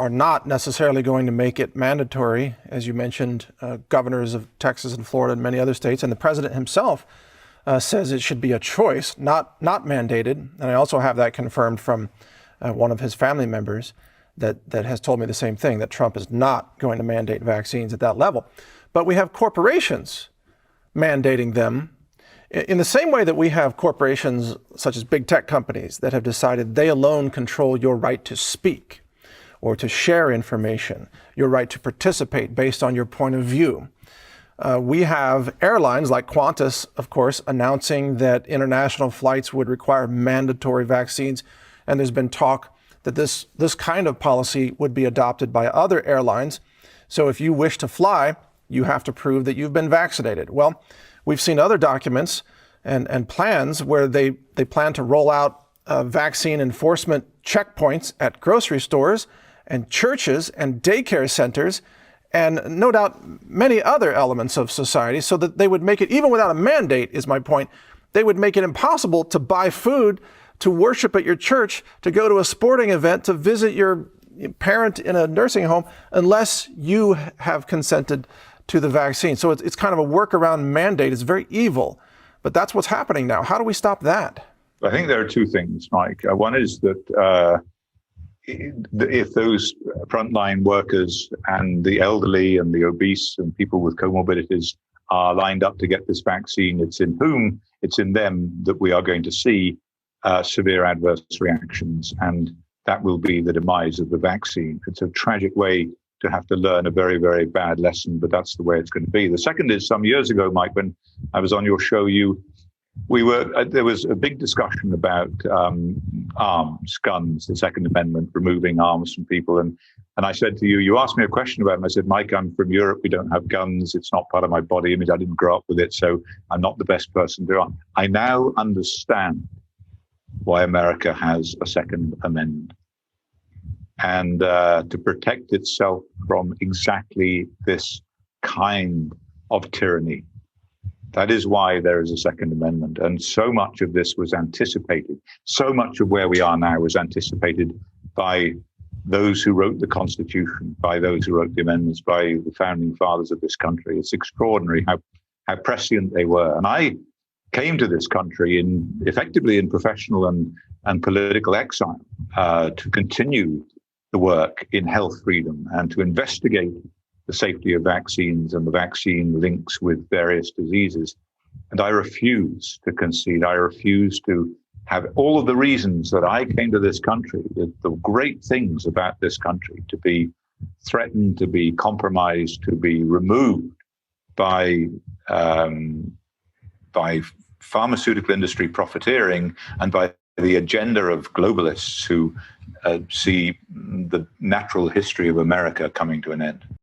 are not necessarily going to make it mandatory. As you mentioned, governors of Texas and Florida and many other states, and the president himself says it should be a choice, not mandated. And I also have that confirmed from one of his family members that has told me the same thing, that Trump is not going to mandate vaccines at that level. But we have corporations mandating them in the same way that we have corporations such as big tech companies that have decided they alone control your right to speak or to share information, your right to participate based on your point of view. We have airlines like Qantas, of course, announcing that international flights would require mandatory vaccines. And there's been talk that this kind of policy would be adopted by other airlines. So if you wish to fly, you have to prove that you've been vaccinated. Well, we've seen other documents and plans where they plan to roll out vaccine enforcement checkpoints at grocery stores and churches and daycare centers, and no doubt many other elements of society, so that they would make it, even without a mandate, is my point, they would make it impossible to buy food, to worship at your church, to go to a sporting event, to visit your parent in a nursing home, unless you have consented to the vaccine. So it's kind of a workaround mandate. It's very evil, but that's what's happening now. How do we stop that? I think there are two things, Mike. One is that if those frontline workers and the elderly and the obese and people with comorbidities are lined up to get this vaccine, it's in them that we are going to see severe adverse reactions, and that will be the demise of the vaccine. It's a tragic way to have to learn a very, very bad lesson, but that's the way it's going to be. The second is, some years ago, Mike, when I was on your show, there was a big discussion about arms, guns, the Second Amendment, removing arms from people. And I said to you asked me a question about it, and I said, Mike, I'm from Europe. We don't have guns. It's not part of my body image. I didn't grow up with it, so I'm not the best person to do it. I now understand why America has a Second Amendment, and to protect itself from exactly this kind of tyranny. That is why there is a Second Amendment. And so much of this was anticipated. So much of where we are now was anticipated by those who wrote the Constitution, by those who wrote the amendments, by the founding fathers of this country. It's extraordinary how prescient they were. And I came to this country effectively in professional and political exile to continue the work in health freedom and to investigate the safety of vaccines and the vaccine links with various diseases. And I refuse to concede. I refuse to have all of the reasons that I came to this country, the great things about this country, to be threatened, to be compromised, to be removed by pharmaceutical industry profiteering and by the agenda of globalists who see the natural history of America coming to an end.